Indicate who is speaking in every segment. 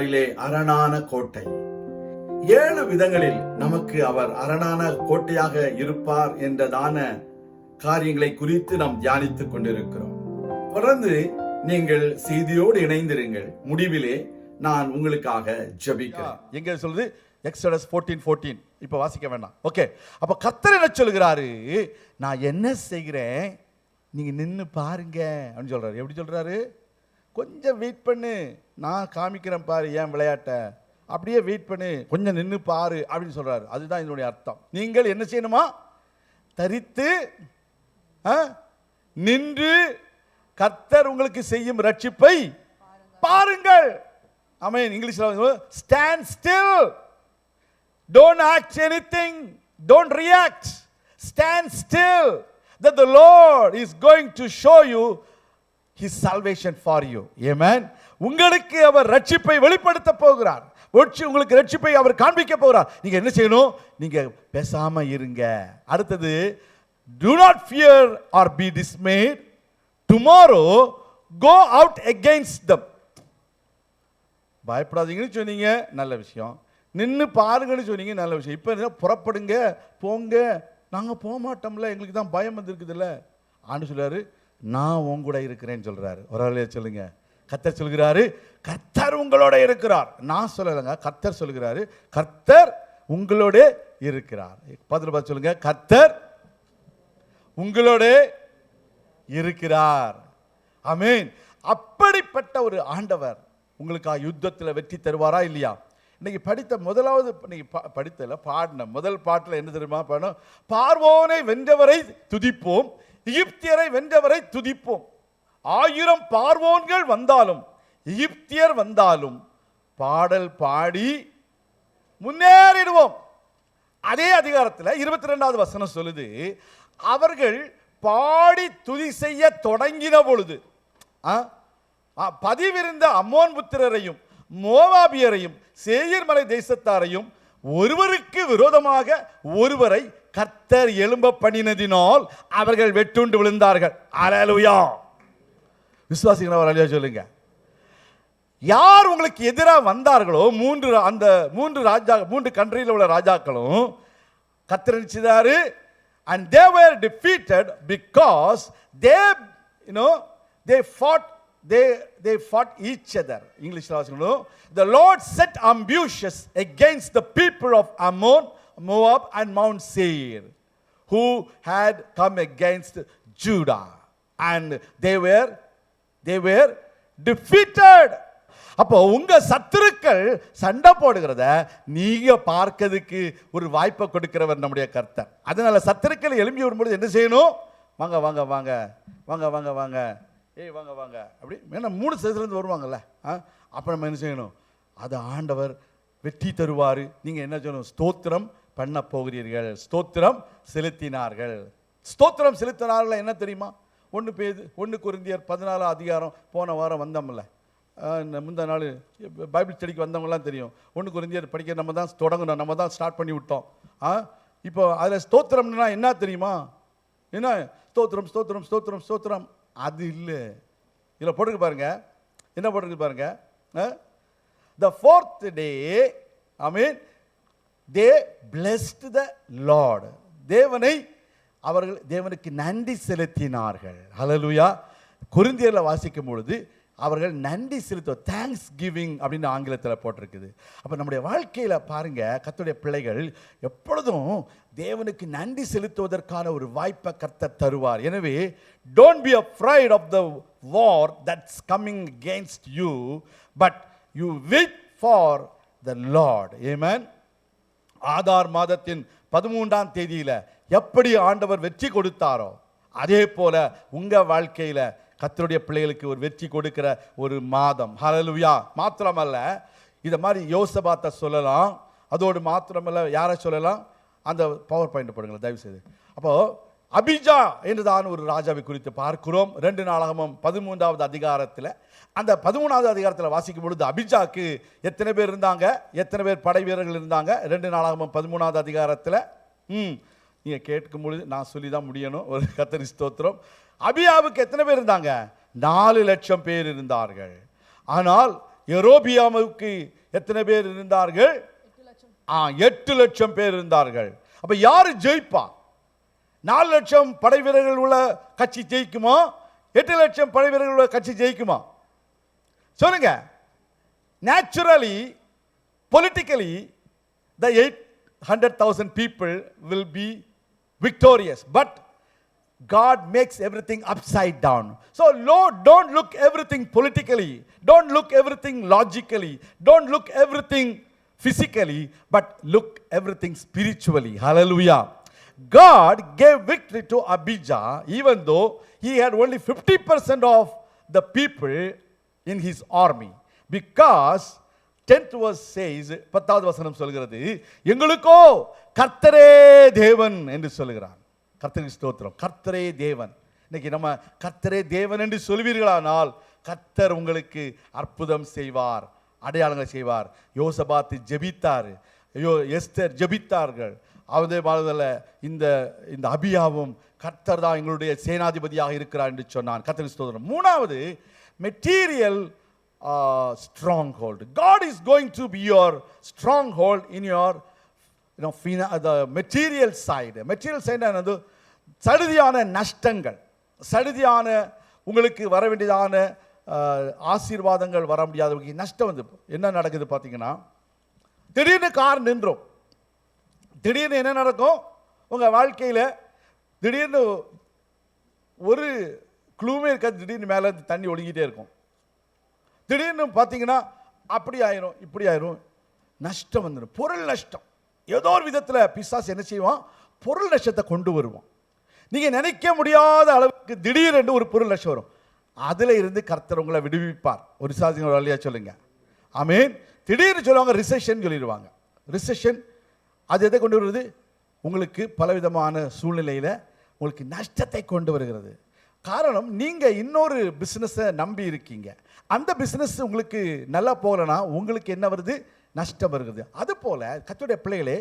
Speaker 1: அதிகாரிலே அரணான கோட்டை. 7 விதங்களில் நமக்கு அவர் அரணான கோட்டையாக இருப்பார் என்றதான காரியங்களை குறித்து நாம் தியானித்துக் கொண்டிருக்கிறோம். தொடர்ந்து நீங்கள் செய்தியோடு இணைந்திருங்கள். முடிவிலே நான் உங்களுக்காக ஜெபிக்கிறேன்.
Speaker 2: எங்க சொல்லுது? எக்ஸோடஸ் 14:14. இப்ப வாசிக்க வேண்டாம். ஓகே, அப்ப கர்த்தர் என்ன சொல்கிறாரு? நான் என்ன செய்கிறேன், நீங்க நின்னு பாருங்க அப்படின்னு சொல்றாரு. எப்படி சொல்றாரு? கொஞ்சம் வெயிட் பண்ணு, நான் காமிக்கிறேன் பாரு ஏன் விளையாட்ட, அப்படியே வெயிட் பண்ணு, கொஞ்சம் நின்னு பாரு அப்படின்னு சொல்றாரு. அதுதான் இதனுடைய அர்த்தம். நீங்கள் என்ன செய்யணுமா? தரித்து நின்று கர்த்தர் உங்களுக்கு செய்யும் ரட்சிப்பை பாருங்கள். ஆமென். இங்கிலீஷ்ல stand still, don't act anything, don't react, stand still, that the Lord is going to show you his salvation for you. Amen. உங்களுக்கு அவர் ரட்சிப்பை வெளிப்படுத்த போகிறார். உங்களுக்கு ரட்சிப்பை அவர் காண்பிக்க போகிறார். நீங்க என்ன செய்யணும்? நீங்க பேசாம இருங்க. அடுத்தது, do not fear or be dismayed, tomorrow go out against them. பயப்படாதீங்கன்னு சொன்னீங்க, நல்ல விஷயம். நின்று பாருங்கன்னு சொன்னீங்க, நல்ல விஷயம். இப்போ புறப்படுங்க, போங்க. நாங்கள் போக மாட்டோம்ல, எங்களுக்கு தான் பயம் வந்துருக்குதுல்ல. ஆண்டு சொல்றாரு, நான் உங்க கூட இருக்கிறேன்னு சொல்றாரு. ஒரு ஆளையா சொல்லுங்க. கர்த்தர் சொல்கிறாரு, கர்த்தர் உங்களோட இருக்கிறார். நான் சொல்லலைங்க, கர்த்தர் சொல்கிறாரு, கர்த்தர் உங்களோட இருக்கிறார். பதில் சொல்லுங்க, கர்த்தர் உங்களோட இருக்கிறார். ஆமென். அப்படிப்பட்ட ஒரு ஆண்டவர் உங்களுக்காக யுத்தத்தில் வெற்றி தருவாரா இல்லையா? இன்னைக்கு படித்த முதலாவது, இன்னைக்கு படித்தல பாடின முதல் பாட்டில் என்ன தெரியுமா பாடணும்? பார்வோனை வென்றவரை துதிப்போம், எகிப்தியரை வென்றவரை துதிப்போம். 1000 பார்வோன்கள் வந்தாலும் எகிப்தியர் வந்தாலும் பாடல் பாடி முன்னேறிடுவோம். அதே அதிகாரத்தில் 22வது வசனம் சொல்லுது, அவர்கள் பாடி துதி செய்ய தொடங்கின பொழுது பதிவிருந்த அம்மோன் புத்திரரையும் மோவாபியரையும் சேயீர் மலை தேசத்தாரையும் ஒருவருக்கு விரோதமாக ஒருவரை கர்த்தர் எழும்ப பண்ணினதினால் அவர்கள் வெட்டுண்டு விழுந்தார்கள். அல்லேலூயா. விசுவாசிகள் அல்லேலூயா சொல்லுங்க. யார் உங்களுக்கு எதிராக வந்தார்களோ அந்த மூன்று கண்ட்ரியில் உள்ள ராஜாக்களும் கர்த்தர் நினைச்சாரு. And they were defeated because they fought each other. English வாசிக்கணும். The Lord set ambushes against the people of Ammon, Moab and Mount Seir who had come against Judah, and they were defeated. அப்போ உங்க சத்துருக்கள் சண்டை போடுகிறத நீங்க பார்க்கிறதுக்கு ஒரு வாய்ப்பை கொடுக்கிறவர் நம்முடைய கர்த்தர். அதனால சத்துருக்கள் எழும்பி வரும்போது என்ன செய்யணும்? வாங்க வாங்க வாங்க வாங்க வாங்க வாங்க, ஏய் வாங்க வாங்க, அப்படி ஏன்னா 3 சதவீதம் வருவாங்கல்ல. அப்போ நம்ம என்ன செய்யணும்? அது ஆண்டவர் வெற்றி தருவார். நீங்கள் என்ன செய்யணும்? ஸ்தோத்திரம் பண்ண போகிறீர்கள். ஸ்தோத்திரம் செலுத்தினார்கள். ஸ்தோத்திரம் செலுத்தினார்கள் என்ன தெரியுமா? 1 கொரிந்தியர் 14 அதிகாரம் போன வாரம் வந்தோம்ல, முந்தா நாள் பைபிள் ஸ்டடிக்கு வந்தவங்கலாம் தெரியும். 1 கொரிந்தியர் படிக்க நம்ம தான் தொடங்கணும், நம்ம தான் ஸ்டார்ட் பண்ணி விட்டோம். இப்போ அதில் ஸ்தோத்திரம்னா என்ன தெரியுமா? என்ன ஸ்தோத்திரம் ஸ்தோத்திரம் ஸ்தோத்திரம் ஸ்தோத்திரம் அது இல்லை. இதில் போட்டிருக்கு பாருங்க, என்ன போட்டிருக்கு பாருங்க. The 4th day, they blessed the Lord. தேவனுக்கு நன்றி செலுத்தினார்கள். ஹல்லேலூயா. கொரிந்தியர்ல வாசிக்கும் பொழுது அவர்கள் நன்றி செலுத்த, தேங்க்ஸ் கிவிங் அப்படின்னு ஆங்கிலத்தில் போட்டிருக்குது. அப்போ நம்முடைய வாழ்க்கையில் பாருங்க, கர்த்தருடைய பிள்ளைகள் எப்பொழுதும் தேவனுக்கு நன்றி செலுத்துவதற்கான ஒரு வாய்ப்பை கர்த்தர் தருவார். எனவே don't be afraid of the war that's coming against you, but you wait for the lord. Amen. Adar மாதத்தின் 13ஆம் தேதியில் எப்படி ஆண்டவர் வெற்றி கொடுத்தாரோ அதே போல உங்க வாழ்க்கையில கர்த்தருடைய பிள்ளைகளுக்கு ஒரு வெற்றி கொடுக்கிற ஒரு மாதம். ஹல்லேலூயா. மாத்திரமல்ல, இதை மாதிரி யோசபாத்தை சொல்லலாம். அதோடு மாத்திரமல்ல, யாரை சொல்லலாம்? அந்த பவர் பாயிண்ட் போடுங்களேன் தயவு செய்து. அப்போ அபிஜா என்றுதான் ஒரு ராஜாவை குறித்து பார்க்கிறோம். 2 நாளாகமம் 13வது அதிகாரத்தில். அந்த 13வது அதிகாரத்தில் வாசிக்கும் பொழுது அபிஜாக்கு எத்தனை பேர் இருந்தாங்க, எத்தனை பேர் படை வீரர்கள் இருந்தாங்க? 2 நாளாகமம் 13வது அதிகாரத்தில் நீங்கள் கேட்கும் பொழுது நான் சொல்லி தான் முடியணும். ஒரு கர்த்தருக்கு ஸ்தோத்திரம். அபியாவுக்கு எத்தனை பேர் இருந்தாங்க? 4 லட்சம் பேர் இருந்தார்கள். ஆனால் எரோபியாமுக்கு எத்தனை பேர் இருந்தார்கள்? 8 லட்சம் பேர் இருந்தார்கள். அப்ப யாரு ஜெயிப்பா? 4 லட்சம் படை வீரர்கள் உள்ள கட்சி ஜெயிக்குமா? 8 லட்சம் படை வீரர்கள் உள்ள கட்சி ஜெயிக்குமா? சொல்லுங்க. Naturally, politically, the 800,000 people will be victorious, but God makes everything upside down. So Lord, don't look everything politically, don't look everything logically, don't look everything physically, but look everything spiritually. Hallelujah. God gave victory to Abijah even though he had only 50% of the people in his army, because 10th verse says, 10வது வசனம் சொல்கிறது, எங்களுக்கோ கர்த்தரே தேவன் என்று சொல்கிறார். கர்த்தருக்கு ஸ்தோத்திரம். கர்த்தரே தேவன். இன்னைக்கு நம்ம கர்த்தரே தேவன் என்று சொல்வீர்களானால் கர்த்தர் உங்களுக்கு அற்புதம் செய்வார், அடையாளங்களை செய்வார். யோசபாத்து ஜெபித்தார், எஸ்தர் ஜெபித்தார்கள். அதே மாதிரி இந்த அபியாவும் கர்த்தர் தான் எங்களுடைய சேனாதிபதியாக இருக்கிறார் என்று சொன்னான். கர்த்தருக்கு ஸ்தோத்திரம். மூணாவது, material stronghold. God is going to be your stronghold in your the material side. Material side என்னது? சடுதியான நஷ்டங்கள், சடுதியான உங்களுக்கு வர வேண்டியதான ஆசீர்வாதங்கள் வர முடியாத நஷ்டம் வந்து என்ன நடக்குது பார்த்தீங்கன்னா, திடீர்னு கார் நின்றோம். திடீர்னு என்ன நடக்கும் உங்கள் வாழ்க்கையில்? திடீர்னு ஒரு க்ளூமே இருக்காது, திடீர்னு மேலே தண்ணி ஒழுங்கிட்டே இருக்கும். திடீர்னு பார்த்தீங்கன்னா அப்படி ஆயிரும், இப்படி ஆயிரும், நஷ்டம் வந்துடும். பொருள் நஷ்டம். ஏதோ ஒரு விதத்தில் பிசாசு என்ன செய்வான்? பொருள் நஷ்டத்தை கொண்டு வருவான். நீங்கள் நினைக்க முடியாத அளவுக்கு திடீரென்று ஒரு பொருள் நஷ்டம் வரும். அதில் இருந்து கர்த்தர் உங்களை விடுவிப்பார். ஒரு சாதிங்க ஒரு வழியாக சொல்லுங்க. ஆமீன். திடீர்னு சொல்லுவாங்க ரிசெஷன் சொல்லிடுவாங்க. ரிசெஷன் அது எதை கொண்டு வருவது? உங்களுக்கு பலவிதமான சூழ்நிலையில் உங்களுக்கு நஷ்டத்தை கொண்டு வருகிறது. காரணம், நீங்கள் இன்னொரு பிஸ்னஸை நம்பி இருக்கீங்க. அந்த பிஸ்னஸ் உங்களுக்கு நல்லா போகலன்னா உங்களுக்கு என்ன வருது? நஷ்டம் வருகிறது. அதுபோல் கர்த்தருடைய பிள்ளைகளே,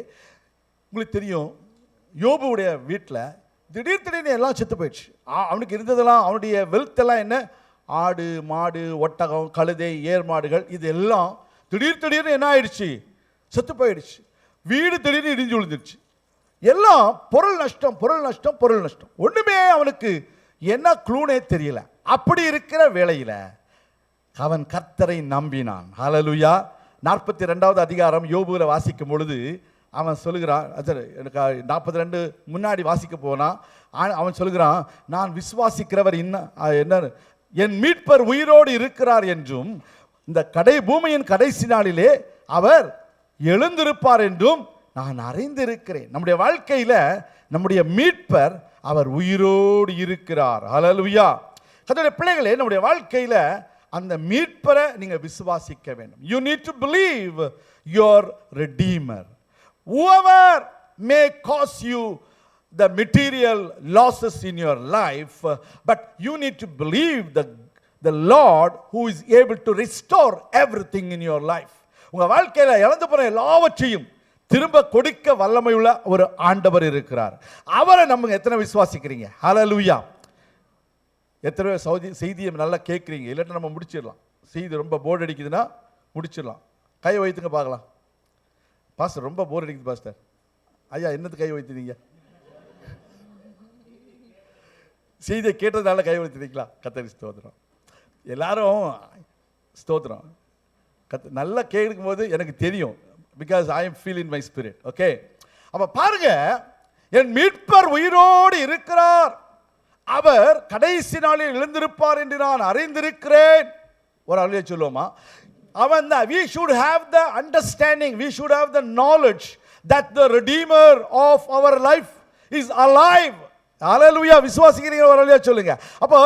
Speaker 2: உங்களுக்கு தெரியும், யோபுடைய வீட்டில் திடீர்னு எல்லாம் செத்து போயிடுச்சு. அவனுக்கு இருந்ததெல்லாம், அவனுடைய வெல்த்தெல்லாம் என்ன? ஆடு, மாடு, ஒட்டகம், கழுதை, ஏர் மாடுகள், இது எல்லாம் திடீர்னு என்ன ஆயிடுச்சு? செத்து போயிடுச்சு. வீடு திடீர்னு இடிஞ்சு விழுந்துருச்சு. எல்லாம் பொருள் நஷ்டம், பொருள் நஷ்டம், பொருள் நஷ்டம். ஒன்றுமே அவனுக்கு என்ன க்ளூனே தெரியல. அப்படி இருக்கிற வேளையில் அவன் கர்த்தரை நம்பினான். ஹல்லேலூயா. 42வது அதிகாரம் யோபுவில் வாசிக்கும் பொழுது அவன் சொல்லுகிறான், 42 முன்னாடி வாசிக்க போனான். அவன் சொல்லுகிறான், நான் விசுவாசிக்கிறவர் என்ன, என் மீட்பர் உயிரோடு இருக்கிறார் என்றும் இந்த பூமியின் கடைசி நாளிலே அவர் எழுந்திருப்பார் என்றும் நான் அறிந்திருக்கிறேன். நம்முடைய வாழ்க்கையில் நம்முடைய மீட்பர் அவர் உயிரோடு இருக்கிறார். ஹல்லேலூயா. கர்த்தருடைய பிள்ளைகளே, நம்முடைய வாழ்க்கையில் அந்த மீட்பரை நீங்க விசுவாசிக்க வேண்டும். You need to believe your redeemer. Whoever may cause you the material losses in your life, but you need to believe the Lord who is able to restore everything in your life. உங்க வாழ்க்கையில இழந்து போன எல்லாவற்றையும் திரும்ப கொடுக்க வல்லமையுள்ள ஒரு ஆண்டவர் இருக்கிறார். அவரை நம்ம எத்தனை விசுவாசிக்கிறீங்க? ஹல்லேலூயா. எத்தனை செய்தியை நல்லா கேட்குறீங்க? இல்லாட்டி நம்ம முடிச்சிடலாம். செய்தி ரொம்ப போர்டு அடிக்குதுன்னா முடிச்சிடலாம். கை வைத்துங்க பார்க்கலாம். பாஸ்டர் ரொம்ப போர் அடிக்குது பாஸ்டர். ஐயா என்னது கை வைத்துனீங்க? செய்தியை கேட்டதுனால கை வைத்துனீங்களா? கர்த்தருக்கு ஸ்தோத்திரம். எல்லாரும் ஸ்தோத்திரம். நல்லா கேட்கும் போது எனக்கு தெரியும். Because I am feel in my spirit. Okay, அப்ப பாருங்க, என் மீட்பர் உயிரோடு இருக்கிறார், அவர் கடைசி நாளில் எழுந்திருப்பார் என்று நான் அறிந்திருக்கிறேன். ஒரு அழிய சொல்லுவோமா? அவன் தான். We should have the understanding, we should have the knowledge that the redeemer of our life is alive. Hallelujah. விசுவாசிக்கிறீங்க? ஒரு அழிய சொல்லுங்க. அப்போ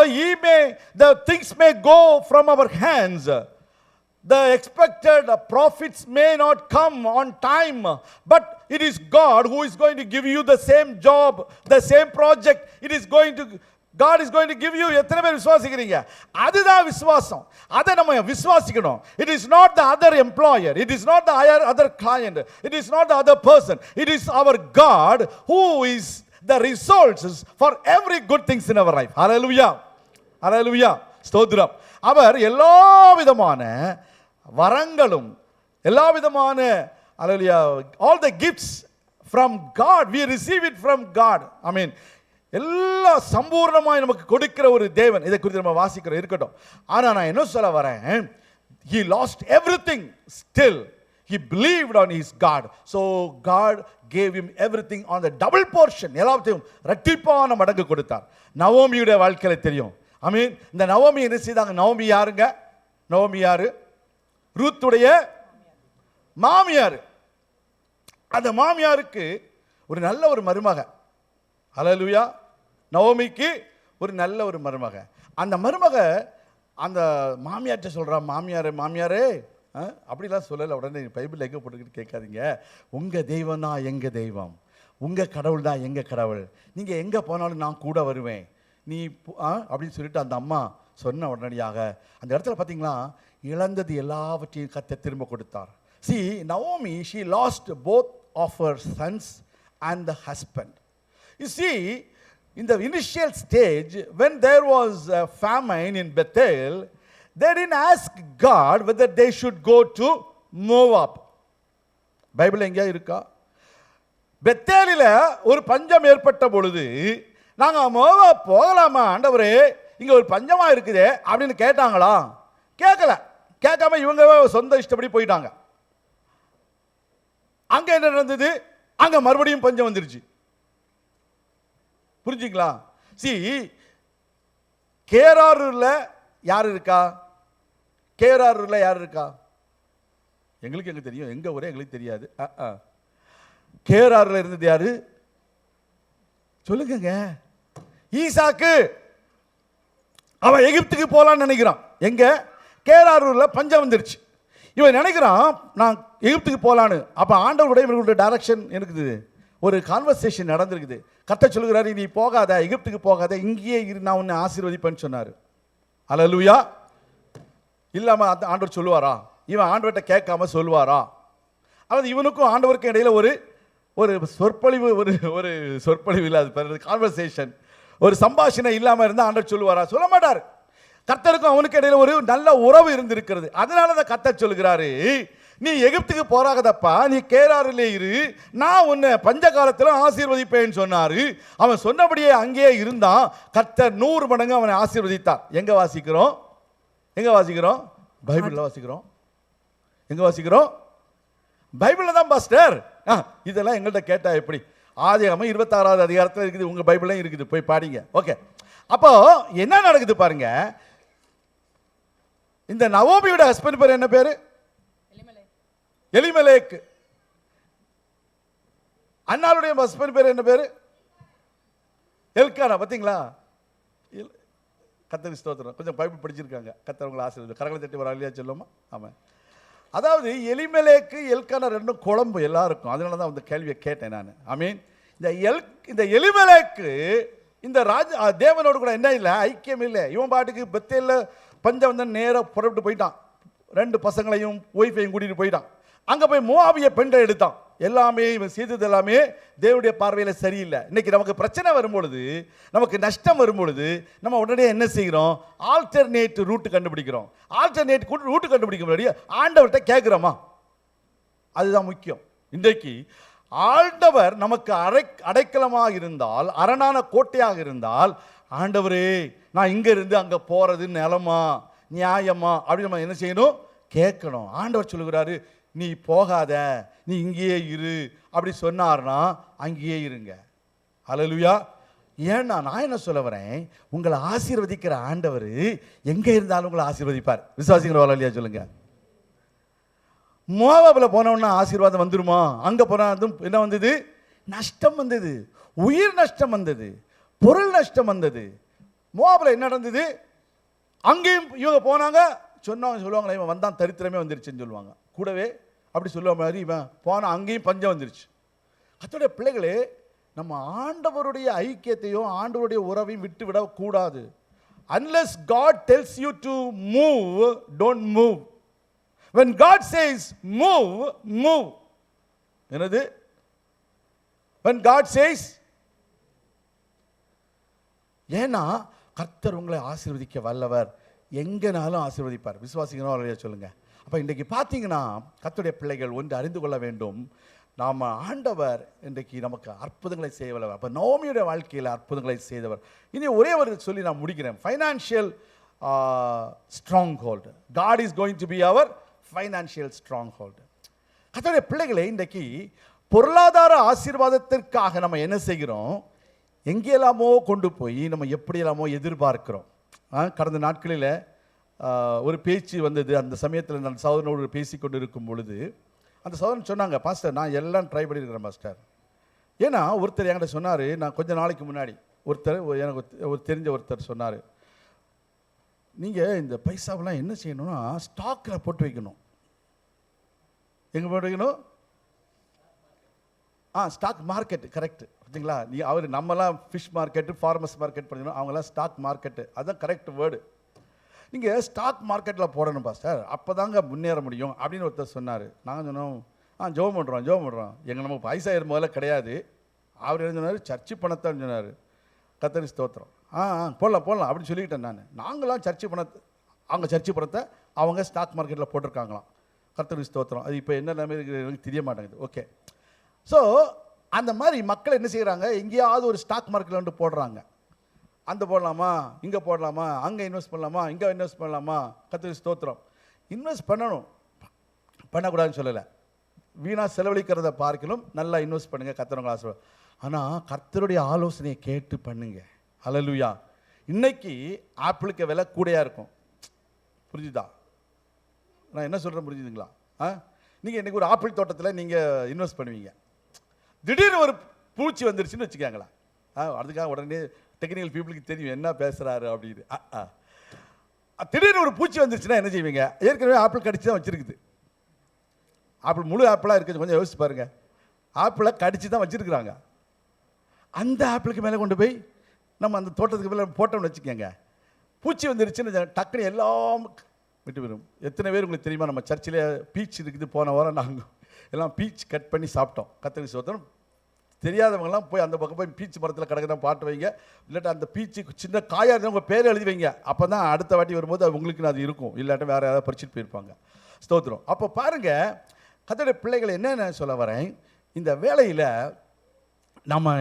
Speaker 2: the things may go from our hands. The expected profits may not come on time, but it is God who is going to give you the same job, the same project. God is going to give you. எத்தனை பேர் விசுவாசிக்கிறீங்க? அதுதான் விசுவாசம். அதை நம்ம விசுவாசிக்கணும். It is not the other employer, it is not the other client, it is not the other person. It is our God who is the resources for every good things in our life. Hallelujah. Hallelujah. ஸ்தோத்திரம். அவர் எல்லா விதமான வரங்களும் எல்லா விதமான அல்லேலூயா all the gifts from God, we receive it from God. I mean, எல்லா சம்பூர்ணமாய் நமக்கு கொடுக்கிற ஒரு தேவன். இதை குறித்து நம்ம வாசிக்கிறோம், இருக்கட்டும். ஆனா நான் என்ன சொல்ல வரேன், he lost everything, still he believed on his God, so God gave him everything on the double portion. எல்லாத்தையும் இரட்டிப்பான மடங்கு கொடுத்தார். நவோமியுடைய வாழ்க்கையில தெரியும். I mean, இந்த நவோமி என்ன செய்தாங்க? நவோமி யாருங்க? நவோமி யாரு? ரூத்துடைய மாமியார். அந்த மாமியாருக்கு ஒரு நல்ல ஒரு மருமக. ஹல்லேலூயா. நவோமிக்கு ஒரு நல்ல ஒரு மருமக. அந்த மருமக அந்த மாமியார்ட்ட சொல்றா, மாமியாரே அப்படிலாம் சொல்லலை. உடனே பைபிள் எங்கே போட்டுக்கிட்டு கேட்காதீங்க. உங்கள் தெய்வம் தான் எங்கள் தெய்வம், உங்கள் கடவுள் தான் எங்கள் கடவுள், நீங்கள் எங்கே போனாலும் நான் கூட வருவேன், நீ அப்படின்னு சொல்லிட்டு அந்த அம்மா சொன்ன உடனடியாக அந்த இடத்துல பார்த்தீங்களா, இழந்தது எல்லாவற்றையும் கர்த்தர் திரும்ப கொடுத்தார். See, Naomi, she lost both of her sons and the husband. You see, in the initial stage, when there was a famine in Bethel, they didn't ask God whether they should go to Moab. Bible எங்கேயா இருக்கா? பெத்தேலில் ஒரு பஞ்சம் ஏற்பட்ட பொழுது நாங்கள் Moab போகலாமா ஆண்டவரே, இங்கே ஒரு பஞ்சமாக இருக்குதே அப்படின்னு கேட்டாங்களா? கேட்கல. கேட்காம இவங்க சொந்த இஷ்டப்படி போயிட்டாங்க. அங்கே என்ன நடந்தது? அங்கே மறுபடியும் பஞ்சம் வந்துருச்சு. புரிஞ்சுங்களா? சி, கேராரூரில் யார் இருக்கா? கேராரூரில் யார் இருக்கா? எங்களுக்கு எங்க தெரியும், எங்க ஊரே எங்களுக்கு தெரியாது. கேராரூரில் இருந்தது யாரு சொல்லுங்க? ஈசாக்கு. அவன் எகிப்துக்கு போலான்னு நினைக்கிறான். எங்க? கேராரூரில் பஞ்சம் வந்துருச்சு. இவன் நினைக்கிறான் நான் எகிப்துக்கு போகலான்னு. அப்போ ஆண்டவருடைய இவர்களுடைய டைரக்ஷன் இருக்குது, ஒரு கான்வர்சேஷன் நடந்திருக்குது. கர்த்தர் சொல்லுகிறாரு, நீ போகாத, எகிப்துக்கு போகாத, இங்கேயே இரு, நான் உன்னை ஆசீர்வதிப்பேன்னு சொன்னார். அல்லேலூயா. இல்லாமல் அந்த ஆண்டவர் சொல்லுவாரா? இவன் ஆண்டவர்கிட்ட கேட்காம சொல்லுவாரா? அதாவது இவனுக்கும் ஆண்டவருக்கும் இடையில ஒரு சொற்பொழிவு, ஒரு சொற்பொழிவு இல்லாத கான்வர்சேஷன், ஒரு சம்பாஷணை இல்லாமல் இருந்தால் ஆண்டவர் சொல்லுவாரா? சொல்ல மாட்டார். கர்த்தருக்கும் அவனுக்கு இடையில ஒரு நல்ல உறவு இருந்திருக்கிறது. அதனால தான் கர்த்தர் சொல்லுகிறாரு, நீ எகிப்துக்கு போறாகதப்பா, நீ கேராரிலே இரு, நான் உன்னை பஞ்ச காலத்தில் ஆசீர்வதிப்பேன்னு சொன்னாரு. அவன் சொன்னபடியே அங்கேயே இருந்தான். கர்த்தர் 100 மடங்கு அவனை ஆசீர்வதித்தார். எங்க வாசிக்கிறோம்? பைபிள்ல வாசிக்கிறோம். எங்க வாசிக்கிறோம்? பைபிள்ல தான் பாஸ்டர். இதெல்லாம் எங்கள்கிட்ட கேட்டா எப்படி? ஆதியாகமம் 26வது அதிகாரத்தில் இருக்குது, உங்க பைபிள்லையும் இருக்குது, போய் பாடிங்க. ஓகே. அப்போ என்ன நடக்குது பாருங்க. இந்த நவோமியோட ஹஸ்பண்ட் பேர் என்ன பேரு? எலிமெலேக். அன்னாளுடைய ஹஸ்பண்ட் பேர் என்ன பேரு? எல்கானா. பாத்தீங்களா? கர்த்தருக்கு ஸ்தோத்திரம். கொஞ்சம் பைபிள் படிச்சிருக்காங்க. கர்த்தர் உங்களை ஆசீர்வதிப்பார். கரங்களை தட்டி வர இல்லையா சொல்லுமா? ஆமா. அதாவது எலிமெலேக்கு எல்கானா ரெண்டும் குழம்பு எல்லாருக்கும். அதனால தான் அந்த கேள்வியை கேட்டேன் நான். ஐ மீன், இந்த எலிமெலேக்கு இந்த தேவனோடு கூட என்ன இல்லை, ஐக்கியம் இல்லை. இவன் பாட்டுக்கு பெத்தேல்ல பஞ்சம் வந்து நேராக புறப்பட்டு போயிட்டான். 2 பசங்களையும் ஒய்ஃபையும் கூட்டிட்டு போயிட்டான். அங்கே போய் மோவாபிய பெண்களை எடுத்தான். எல்லாமே இவன் செய்தது எல்லாமே தேவனுடைய பார்வையில் சரியில்லை. இன்னைக்கு நமக்கு பிரச்சனை வரும்பொழுது, நமக்கு நஷ்டம் வரும்பொழுது, நம்ம உடனே என்ன செய்கிறோம்? ஆல்டர்னேட் ரூட் கண்டுபிடிக்கிறோம். ஆல்டர்னேட் ரூட் கண்டுபிடிக்க முன்னாடி ஆண்டவர்கிட்ட கேட்குறோமா? அதுதான் முக்கியம். இன்றைக்கு ஆண்டவர் நமக்கு அடைக்கலமாக இருந்தால், அரணான கோட்டையாக இருந்தால், ஆண்டவரே நான் இங்க இருந்து அங்க போறது நிலமா நியாயமா அப்படின்னு நம்ம என்ன செய்யணும்? கேட்கணும். ஆண்டவர் சொல்லுகிறாரு, நீ போகாத, நீ இங்கேயே இரு அப்படி சொன்னார்னா அங்கேயே இருங்க. ஹல்லேலூயா. ஏன்னா நான் என்ன சொல்ல வரேன், உங்களை ஆசீர்வதிக்கிற ஆண்டவர் எங்க இருந்தாலும் உங்களை ஆசீர்வதிப்பார். விசுவாசிக்கிற இல்லையா சொல்லுங்க. மோவாபில் போனோன்னா ஆசீர்வாதம் வந்துருமா? அங்கே போனதும் என்ன வந்தது? நஷ்டம் வந்தது, உயிர் நஷ்டம் வந்தது, பொருள் நஷ்டம் வந்தது. மோவாபில் என்ன நடந்தது? அங்கேயும் இவங்க போனாங்க, சொல்லுவாங்களே இவன் வந்தான் தரித்திரமே வந்துருச்சுன்னு சொல்லுவாங்க. கூடவே அப்படி சொல்லுவ மாதிரி இவன் போனால் அங்கேயும் பஞ்சம் வந்துருச்சு. அதோடைய பிள்ளைகளே, நம்ம ஆண்டவருடைய ஐக்கியத்தையும் ஆண்டவருடைய உறவையும் விட்டு விடக்கூடாது. Unless God tells you to move, don't move. When God says move, move. என்னது? When God says, ஏன்னா கர்த்தர் உங்களை ஆசீர்வதிக்க வல்லவர், எங்கனாலும் ஆசீர்வதிப்பார். விசுவாசிக்கிறோம் இல்லையா சொல்லுங்க. அப்போ இன்றைக்கு பார்த்தீங்கன்னா கர்த்தருடைய பிள்ளைகள் ஒன்று அறிந்து கொள்ள வேண்டும், நாம் ஆண்டவர் இன்றைக்கு நமக்கு அற்புதங்களை செய்யவர். அப்போ நோமியுடைய வாழ்க்கையில் அற்புதங்களை செய்தவர். இனி ஒரே ஒரு சொல்லி நான் முடிக்கிறேன். Financial strong hold. God is going to be our financial strong hold. கர்த்தருடைய பிள்ளைகளை இன்றைக்கு பொருளாதார ஆசீர்வாதத்திற்காக நம்ம என்ன செய்கிறோம், எங்கேயெல்லாமோ கொண்டு போய் நம்ம எப்படியெல்லாமோ எதிர்பார்க்கிறோம். கடந்த நாட்களில் ஒரு பேச்சு வந்தது. அந்த சமயத்தில் நான் சகோதரனோடு பேசி கொண்டு இருக்கும் பொழுது அந்த சகோதரன் சொன்னாங்க, பாஸ்டர் நான் எல்லாம் ட்ரை பண்ணியிருக்கிறேன் பாஸ்டர். ஏன்னா ஒருத்தர் என்கிட்ட சொன்னார், நான் கொஞ்சம் நாளைக்கு முன்னாடி எனக்கு ஒரு தெரிஞ்ச ஒருத்தர் சொன்னார், நீங்கள் இந்த பைசாவெல்லாம் என்ன செய்யணும்னா ஸ்டாக்கில் போட்டு வைக்கணும். எங்கே போட்டு வைக்கணும்? Stock market. கரெக்ட், பார்த்தீங்களா? அவர் நம்மலாம் ஃபிஷ் மார்க்கெட்டு, ஃபார்மர்ஸ் மார்க்கெட் பண்ணிக்கணும், அவங்களாம் ஸ்டாக் மார்க்கெட்டு. அதுதான் கரெக்ட் வேர்டு. நீங்கள் ஸ்டாக் மார்க்கெட்டில் போடணும் பாஸ்டர், அப்போ தாங்க முன்னேற முடியும் அப்படின்னு ஒருத்தர் சொன்னார். நாங்கள் சொன்னோம், ஜெபம் பண்ணுறோம். எங்கள் நமக்கு பைசா முதல்ல கிடையாது. அவர் என்ன சொன்னார், சர்ச்சு பணத்தான்னு சொன்னார். கர்த்தருக்கு ஸ்தோத்திரம். போடலாம் அப்படின்னு சொல்லிக்கிட்டேன். நாங்களாம் சர்ச்சு பணத்தை, அவங்க சர்ச்சு பணத்தை அவங்க ஸ்டாக் மார்க்கெட்டில் போட்டிருக்காங்களாம். கர்த்தருக்கு ஸ்தோத்திரம். அது இப்போ என்ன நிலைமை எனக்கு தெரிய மாட்டேங்குது. ஓகே, ஸோ அந்த மாதிரி மக்கள் என்ன செய்கிறாங்க, எங்கேயாவது ஒரு ஸ்டாக் மார்க்கெட்டில் வந்து போடுறாங்க. அந்த போடலாமா, இங்கே போடலாமா, அங்கே இன்வெஸ்ட் பண்ணலாமா, இங்கே இன்வெஸ்ட் பண்ணலாமா. கர்த்தருக்கு ஸ்தோத்திரம். இன்வெஸ்ட் பண்ணணும், பண்ணக்கூடாதுன்னு சொல்லலை. வீணாக செலவழிக்கிறத பார்க்கலும் நல்லா இன்வெஸ்ட் பண்ணுங்கள், கர்த்தருங்க ஆசீர்வாதம். ஆனால் கர்த்தருடைய ஆலோசனையை கேட்டு பண்ணுங்க. ஹல்லேலூயா. இன்னைக்கு ஆப்பிளுக்கு விலை கூடையாக இருக்கும், புரிஞ்சுதா? நான் என்ன சொல்கிறேன் புரிஞ்சுதுங்களா? நீங்கள் இன்றைக்கி ஒரு ஆப்பிள் தோட்டத்தில் நீங்கள் இன்வெஸ்ட் பண்ணுவீங்க. திடீர்னு ஒரு பூச்சி வந்துருச்சுன்னு வச்சுக்காங்களா, அதுக்காக உடனே டெக்னிக்கல் பீப்புளுக்கு தெரியும் என்ன பேசுகிறாரு அப்படின்னு. திடீர்னு ஒரு பூச்சி வந்துருச்சுன்னா என்ன செய்வீங்க? ஏற்கனவே ஆப்பிள் கடிச்சு தான் வச்சுருக்குது. ஆப்பிள் முழு ஆப்பிளாக இருக்குது, கொஞ்சம் யோசிச்சு பாருங்கள். ஆப்பிளை கடிச்சு தான் வச்சுருக்குறாங்க. அந்த ஆப்பிளுக்கு மேலே கொண்டு போய் நம்ம அந்த தோட்டத்துக்கு மேலே போட்டோம்னு வச்சுக்கோங்க, பூச்சி வந்துருச்சுன்னு டக்குனு எல்லாம் விட்டு வரும். எத்தனை பேர் உங்களுக்கு தெரியுமா, நம்ம சர்ச்சில் பீச் இருக்குது. போன வாரம் நாங்கள் எல்லாம் பீச் கட் பண்ணி சாப்பிட்டோம். கர்த்தருக்கு ஸ்தோத்திரம். தெரியாதவங்கலாம் போய் அந்த பக்கம் போய் பீச் மரத்தில் கிடக்கிற பாட்டு வைங்க, இல்லாட்டா அந்த பீச்சுக்கு சின்ன காயாக இருந்தால் உங்கள் பேரை எழுதி வைங்க. அப்போ தான் அடுத்த வாட்டி வரும்போது உங்களுக்கு அது இருக்கும், இல்லாட்டா வேறு யாராவது பறிச்சுட்டு போயிருப்பாங்க. ஸ்தோத்திரம். அப்போ பாருங்கள், கர்த்தருடைய பிள்ளைகளை என்னென்ன சொல்ல வரேன், இந்த வேலையில் நம்ம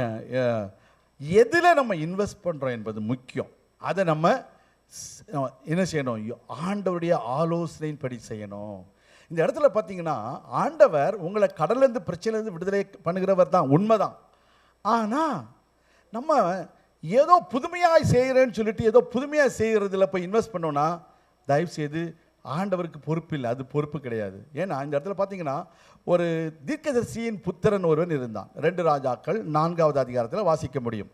Speaker 2: எதில் நம்ம இன்வெஸ்ட் பண்ணுறோம் என்பது முக்கியம். அதை நம்ம என்ன செய்யணும், ஆண்டவருடைய ஆலோசனையின்படி செய்யணும். இந்த இடத்துல பார்த்தீங்கன்னா ஆண்டவர் உங்களை கடலேருந்து பிரச்சனையிலேருந்து விடுதலை பண்ணுகிறவர் தான், உண்மைதான். ஆனால் நம்ம ஏதோ புதுமையாக செய்கிறேன்னு சொல்லிட்டு ஏதோ புதுமையாக செய்கிறதுல போய் இன்வெஸ்ட் பண்ணோன்னா தயவுசெய்து ஆண்டவருக்கு பொறுப்பு இல்லை, அது பொறுப்பு கிடையாது. ஏன்னா இந்த இடத்துல பார்த்தீங்கன்னா ஒரு தீர்க்கதரிசியின் புத்திரன் ஒருவன் இருந்தான். 2 ராஜாக்கள் 4வது அதிகாரத்தில் வாசிக்க முடியும்.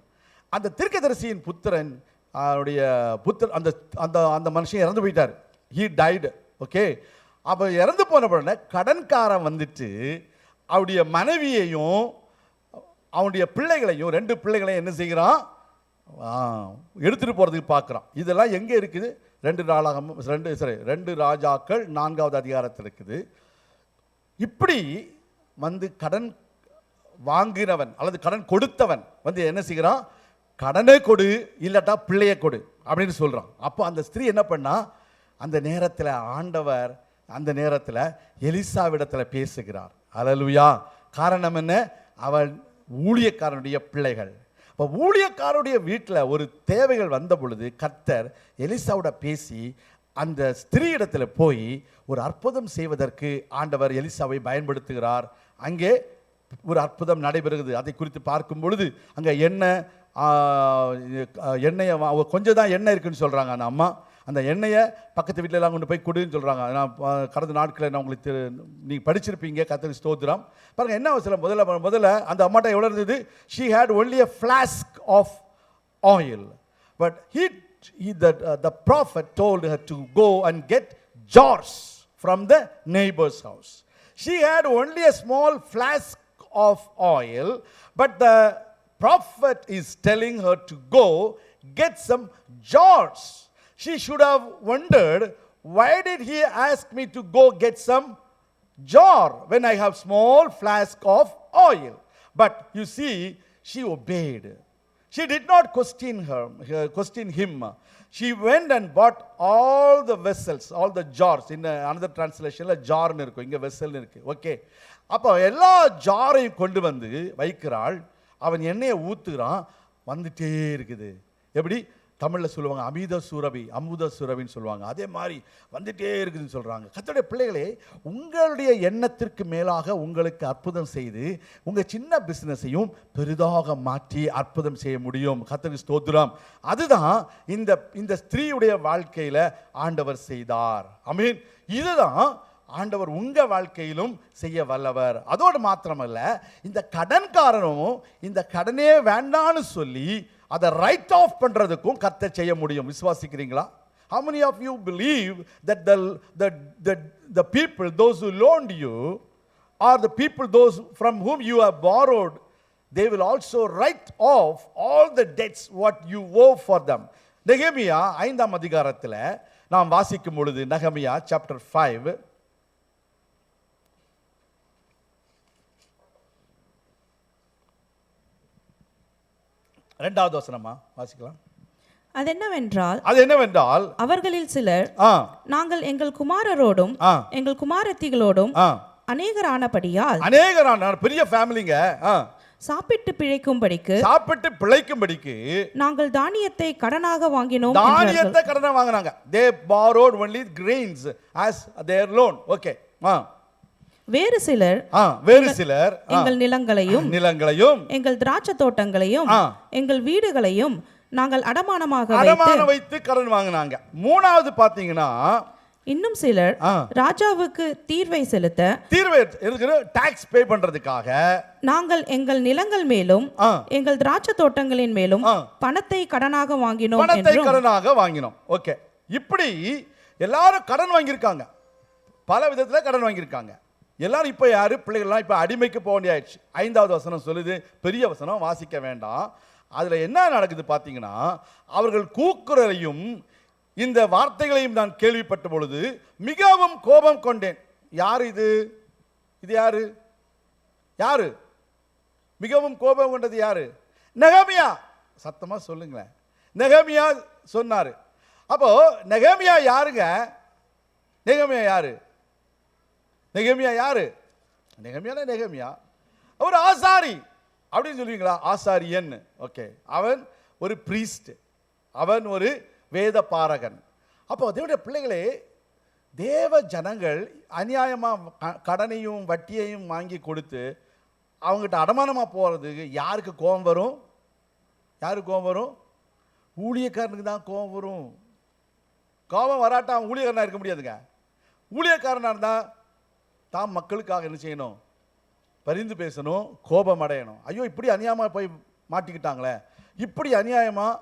Speaker 2: அந்த தீர்க்கதரிசியின் புத்திரன் அவருடைய புத்திர அந்த அந்த அந்த மனுஷன் இறந்து போயிட்டார். He Tide. ஓகே, அப்போ இறந்து போன உடனே கடன்காரன் வந்துட்டு அவருடைய மனைவியையும் அவனுடைய பிள்ளைகளையும் 2 பிள்ளைகளையும் என்ன செய்கிறான், எடுத்துகிட்டு போகிறதுக்கு பார்க்குறான். இதெல்லாம் எங்கே இருக்குது? 2 ராஜாக்கள் 4வது அதிகாரத்தில் இருக்குது. இப்படி வந்து கடன் வாங்கினவன் அல்லது கடன் கொடுத்தவன் வந்து என்ன செய்கிறான், கடனை கொடு இல்லாட்டா பிள்ளையை கொடு அப்படின்னு சொல்கிறான். அப்போ அந்த ஸ்திரீ என்ன பண்ணா, அந்த நேரத்தில் ஆண்டவர் அந்த நேரத்தில் எலிசாவிடத்தில் பேசுகிறார். அல்லேலூயா. காரணம் என்ன? அவள் ஊழியக்காரனுடைய பிள்ளைகள். இப்போ ஊழியக்காரனுடைய வீட்டில் ஒரு தேவைகள் வந்த பொழுது கர்த்தர் எலிசாவோட பேசி அந்த ஸ்திரீயிடத்தில் போய் ஒரு அற்புதம் செய்வதற்கு ஆண்டவர் எலிசாவை பயன்படுத்துகிறார். அங்கே ஒரு அற்புதம் நடைபெறுகிறது. அதை குறித்து பார்க்கும் பொழுது அங்கே எண்ணெயை கொஞ்சம் தான் எண்ணெய் இருக்குன்னு சொல்கிறாங்க அந்த அம்மா. அந்த எண்ணெயை பக்கத்து வீட்டிலலாம் கொண்டு போய் கொடுன்னு சொல்கிறாங்க. நான் கடந்த நாட்களில் நான் உங்களுக்கு நீங்கள் படிச்சிருப்பீங்க. கர்த்தருக்கு ஸ்தோத்திரம். பாருங்கள் என்ன அவசரம். முதல்ல அந்த அம்மாட்ட எவ்வளோ இருந்தது? she had only a flask of oil, but the prophet told her to go and get jars from the neighbor's house. She had only a small flask of oil, but the prophet is telling her to go get some jars. She should have wondered, why did he ask me to go get some jar when I have small flask of oil? But you see, she obeyed. She did not question him. She went and bought all the vessels, all the jars. In another translation, jar னு இருக்கும், இங்க vessel னு இருக்கு. Okay, அப்போ எல்லா ஜாரையும் கொண்டு வந்து வைக்கிறாள். அவன் எண்ணெயை ஊத்துறான், வந்துட்டே இருக்குது. எப்படி தமிழில் சொல்லுவாங்க, அமுத சுரபின்னு சொல்லுவாங்க. அதே மாதிரி வந்துட்டே இருக்குதுன்னு சொல்கிறாங்க. கர்த்தருடைய பிள்ளைகளே, உங்களுடைய எண்ணத்திற்கு மேலாக உங்களுக்கு அற்புதம் செய்து உங்கள் சின்ன பிஸ்னஸையும் பெரிதாக மாற்றி அற்புதம் செய்ய முடியும். கர்த்தருக்கு ஸ்தோத்திரம். அதுதான் இந்த ஸ்திரீயுடைய வாழ்க்கையில் ஆண்டவர் செய்தார். ஆமென். இதுதான் ஆண்டவர் உங்க வாழ்க்கையிலும் செய்ய வல்லவர். அதோடு மாத்திரமல்ல, இந்த கடன்காரனும் இந்த கடனே வேண்டான்னு சொல்லி அதை ரைட் ஆஃப் பண்றதுக்கும் கர்த்தர் செய்ய முடியும். விசுவாசிக்கிறீங்களா? How many of you believe that the people, those who loaned you, or the people those from whom you have borrowed, they will also write off all the debts what you owe for them? நெகேமியா 5ஆம் அதிகாரத்தில் நாம் வாசிக்கும் பொழுது, நெகேமியா chapter 5 2வது வசனமா வாசிக்கலாம்.
Speaker 3: அது
Speaker 2: என்னவென்றால்
Speaker 3: அவர்களில் சிலர் நாங்கள் எங்கள் குமாரரோடும் எங்கள் குமாரத்திகளோடும் அநேகரானபடியால்,
Speaker 2: பெரிய ஃபேமிலிங்க,
Speaker 3: சாப்பிட்டு பிழைக்கும்படிக்கு நாங்கள் தானியத்தை கடனாக வாங்கினோம்.
Speaker 2: கடனாக வாங்கினாங்க. They borrowed only grains as their loan. Okay.
Speaker 3: வேறு சிலர் எங்கள் நிலங்களையும் எங்கள் திராட்சை தோட்டங்களையும் எங்கள் வீடுகளையும் நாங்கள் அடமானமாக
Speaker 2: வைத்து கடன் வாங்கினாங்க. 3வது பாத்தீங்கன்னா,
Speaker 3: இன்னும் சிலர் ராஜாவுக்கு தீர்வை
Speaker 2: டாக்ஸ் பே பண்றதுக்காக
Speaker 3: நாங்கள் எங்கள் நிலங்கள் மேலும் எங்கள் திராட்சை தோட்டங்களின் மேலும் பணத்தை கடனாக வாங்கினோம். ஓகே,
Speaker 2: இப்படி எல்லாரும் கடன் வாங்கியிருக்காங்க, பல விதத்துல கடன் வாங்கியிருக்காங்க. எல்லாரும் இப்போ யாரு? பிள்ளைகள்லாம் இப்போ அடிமைக்கு போக வேண்டியாச்சு. 5வது வசனம் சொல்லுது, பெரிய வசனம் வாசிக்க வேண்டாம். அதில் என்ன நடக்குது பார்த்தீங்கன்னா, அவர்கள் கூக்குரலையும் இந்த வார்த்தைகளையும் நான் கேள்விப்பட்ட பொழுது மிகவும் கோபம் கொண்டேன். யார் இது? யாரு மிகவும் கோபம் கொண்டது? யாரு? நெகேமியா. சத்தமா சொல்லுங்களேன். நெகேமியா சொன்னாரு. அப்போ நெகேமியா யாருங்க? நெகேமியா ஒரு ஆசாரி அப்படின்னு சொல்லுவீங்களா? ஆசாரியன். ஓகே, அவன் ஒரு பிரீஸ்ட், அவன் ஒரு வேத பாரகன். அப்போ தேவனுடைய பிள்ளைகளே, தேவ ஜனங்கள் அநியாயமாக கடனையும் வட்டியையும் வாங்கி கொடுத்து அவங்ககிட்ட அடமானமாக போகிறதுக்கு யாருக்கு கோபம் வரும்? ஊழியக்காரனுக்கு தான் கோபம் வரும். கோபம் வராட்டா அவன் ஊழியக்காரனாக இருக்க முடியாதுங்க. ஊழியக்காரனாக இருந்தால் தான் மக்களுக்காக என்ன செய்யணும்? பரிந்து பேசணும், கோபம் அடையணும். ஐயோ, இப்படி அநியாயமாக போய் மாட்டிக்கிட்டாங்களே, இப்படி அநியாயமாக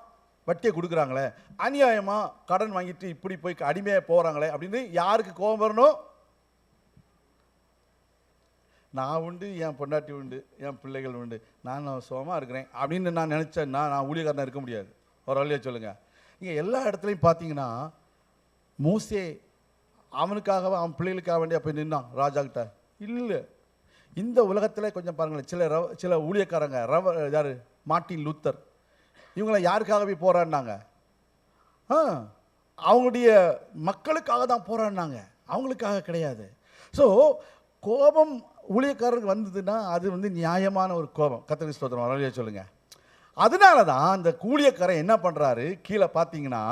Speaker 2: வட்டியை கொடுக்குறாங்களே, அநியாயமாக கடன் வாங்கிட்டு இப்படி போய் அடிமையாக போகிறாங்களே அப்படின்னு யாருக்கு கோபம் வரணும்? நான் உண்டு, என் பொண்டாட்டி உண்டு, என் பிள்ளைகள் உண்டு, நான் சுகமாக இருக்கிறேன் அப்படின்னு நான் நினச்சேன்னா நான் ஊழியக்காரனாக இருக்க முடியாது. ஒரு வழியாக சொல்லுங்கள். நீங்கள் எல்லா இடத்துலையும் பார்த்தீங்கன்னா, மோசே அவனுக்காக அவன் பிள்ளைகளுக்காக வேண்டிய போய் நின்னான் ராஜா கிட்ட. இல்லை, இந்த உலகத்தில் கொஞ்சம் பாருங்களேன், சில ஊழியக்காரங்க யார்? மார்ட்டின் லூத்தர், இவங்களை யாருக்காக போய் போராடினாங்க? அவங்களுடைய மக்களுக்காக தான் போராடினாங்க, அவங்களுக்காக கிடையாது. ஸோ கோபம் ஊழியக்காரருக்கு வந்ததுன்னா அது நியாயமான ஒரு கோபம். கர்த்தருக்கு ஸ்தோத்திரம். வரலையே சொல்லுங்க. அதனால தான் அந்த ஊழியக்காரன் என்ன பண்ணுறாரு? கீழே பார்த்தீங்கன்னா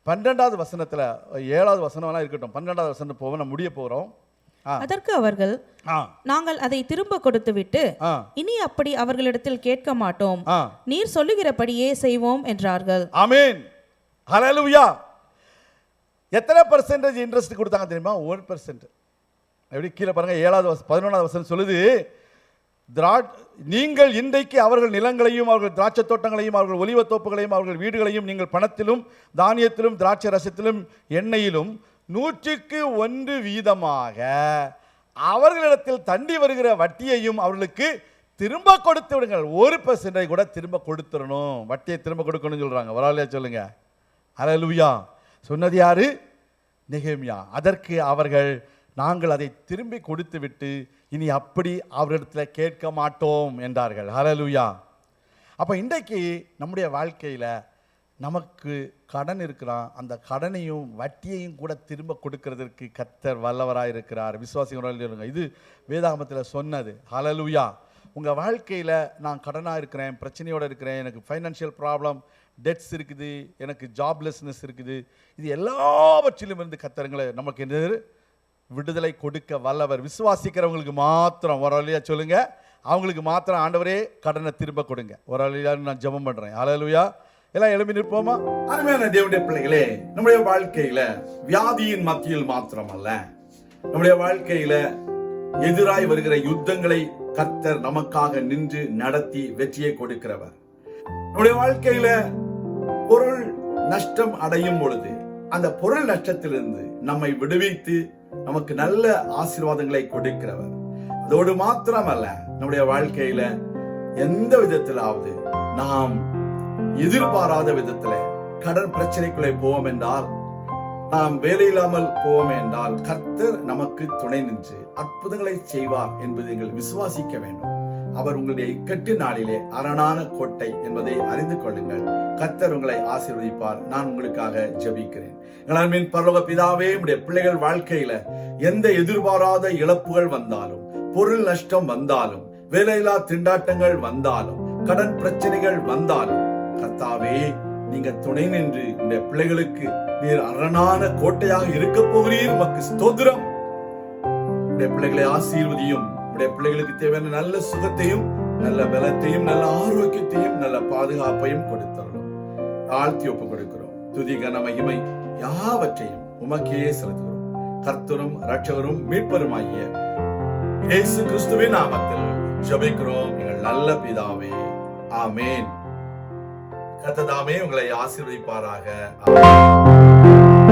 Speaker 2: 12வது வசனத்தில், 7வது வசனம்லாம் இருக்கட்டும், 12வது வசனம் போக நம்ம முடிய போகிறோம்.
Speaker 3: அதற்கு அவர்கள், நாங்கள் அதை திரும்ப கொடுத்து விட்டு இனி அப்படி அவர்களிடத்தில் கேட்க மாட்டோம், நீர் சொல்லுகிறபடியே செய்வோம் என்றார்கள். ஆமென்,
Speaker 2: ஹல்லேலூயா. எத்தனை % இன்ட்ரெஸ்ட் கொடுத்தாங்க தெரியுமா? 1%. எப்படி கீழே பாருங்க, 11வது வசனம் சொல்லுது, நீங்கள் இன்றைக்கு அவர்கள் நிலங்களையும் அவர்கள் திராட்சை தோட்டங்களையும் அவர்கள் ஒலிவ தோப்புகளையும் அவர்கள் வீடுகளையும் நீங்கள் பணத்திலும் தானியத்திலும் திராட்சை ரசத்திலும் எண்ணெயிலும் 100% வீதமாக அவர்களிடத்தில் தண்டி வருகிற வட்டியையும் அவர்களுக்கு திரும்ப கொடுத்து விடுங்கள். 1% கூட திரும்ப கொடுத்துடணும், வட்டியை திரும்ப கொடுக்கணும்னு சொல்றாங்க. வரலையா சொல்லுங்க. ஹல்லேலூயா. சொன்னது யாரு? நெகேமியா. அதற்கு அவர்கள், நாங்கள் அதை திரும்பி கொடுத்து விட்டு இனி அப்படி அவரிடத்தில் கேட்க மாட்டோம் என்றார்கள். ஹல்லேலூயா. அப்போ இன்றைக்கு நம்முடைய வாழ்க்கையில் நமக்கு கடன் இருக்கிறான், அந்த கடனையும் வட்டியையும் கூட திரும்ப கொடுக்கறதற்கு கர்த்தர் வல்லவராக இருக்கிறார். விசுவாசிங்க, இது வேதாகமத்தில் சொன்னது. ஹல்லேலூயா. உங்கள் வாழ்க்கையில் நான் கடனாக இருக்கிறேன், பிரச்சனையோடு இருக்கிறேன், எனக்கு ஃபைனான்ஷியல் ப்ராப்ளம், டெட்ஸ் இருக்குது, எனக்கு ஜாப்லெஸ்னஸ் இருக்குது, இது எல்லாவற்றிலும் இருந்து கர்த்தருங்களை நமக்கு என்ன விடுதலை கொடுக்க வல்லவர். விசுவாசிக்கிறவங்களுக்கு மாத்திரம் ஒரு வழியா சொல்லுங்க, அவங்களுக்கு மாத்திரம் ஆண்டவரே கடனை திரும்ப கொடுங்க. ஒரு வழியா நான் ஜெபம் பண்றேன். ஹல்லேலூயா. எல்லாம் எழுப்பி நிற்போமா?
Speaker 1: அருமையான தேவனுடைய பிள்ளைகளே, நம்முடைய வாழ்க்கையில வியாதியின் மத்தியில் மாத்திரமல்ல, நம்முடைய வாழ்க்கையில எதிராய் வருகிற யுத்தங்களை கர்த்தர் நமக்காக நின்று நடத்தி வெற்றியை கொடுக்கிறவர். நம்முடைய வாழ்க்கையில பொருள் நஷ்டம் அடையும் பொழுது அந்த பொருள் நஷ்டத்திலிருந்து நம்மை விடுவித்து நமக்கு நல்ல ஆசீர்வாதங்களை கொடுக்கிறவர். அதோடு மாத்திரமல்ல, நம்முடைய வாழ்க்கையில எந்த விதத்திலாவது நாம் எதிர்பாராத விதத்துல கடன் பிரச்சனைக்குள்ளே போவோம் என்றால், நாம் வேலையில்லாமல் போவோம் என்றால், கர்த்தர் நமக்கு துணை நின்று அற்புதங்களை செய்வார் என்பதை நீங்கள் விசுவாசிக்க வேண்டும். அவர் உங்களுடைய இக்கட்டு நாளிலே அரணான கோட்டை என்பதை அறிந்து கொள்ளுங்கள். கர்த்தர் உங்களை ஆசீர்வதிப்பார். நான் உங்களுக்காக ஜெபிக்கிறேன். எங்களின் பரலோக பிதாவே, உடைய பிள்ளைகள் வாழ்க்கையில எந்த எதிர்பாராத இழப்புகள் வந்தாலும், பொருள் நஷ்டம் வந்தாலும், வேலையில்லா திண்டாட்டங்கள் வந்தாலும், கடன் பிரச்சனைகள் வந்தாலும், கர்த்தாவே நீங்க துணை நின்று இந்த பிள்ளைகளுக்கு நீர் அரணான கோட்டையாக இருக்க போகிறீர். உமக்கு ஸ்தோத்திரம். உடைய பிள்ளைகளை ஆசீர்வதியும். உடைய பிள்ளைகளுக்கு தேவையான நல்ல சுகத்தையும், நல்ல பலத்தையும், நல்ல ஆரோக்கியத்தையும், நல்ல பாதுகாப்பையும் கொடுத்தரணும். ஆழ்த்தி ஒப்பு கொடுக்கிறோம். துதி கன மகிமை யாவற்றையும் உமக்கே செலுத்துகிறோம். கர்த்தரும் இரட்சகரும் மீட்பருமாகிய இயேசு கிறிஸ்துவின் நாமத்தில் ஜெபிக்கிறோம் எங்கள் நல்ல பிதாவே. ஆமென். கர்த்தர் தாமே உங்களை ஆசீர்வதிப்பாராக. ஆமென்.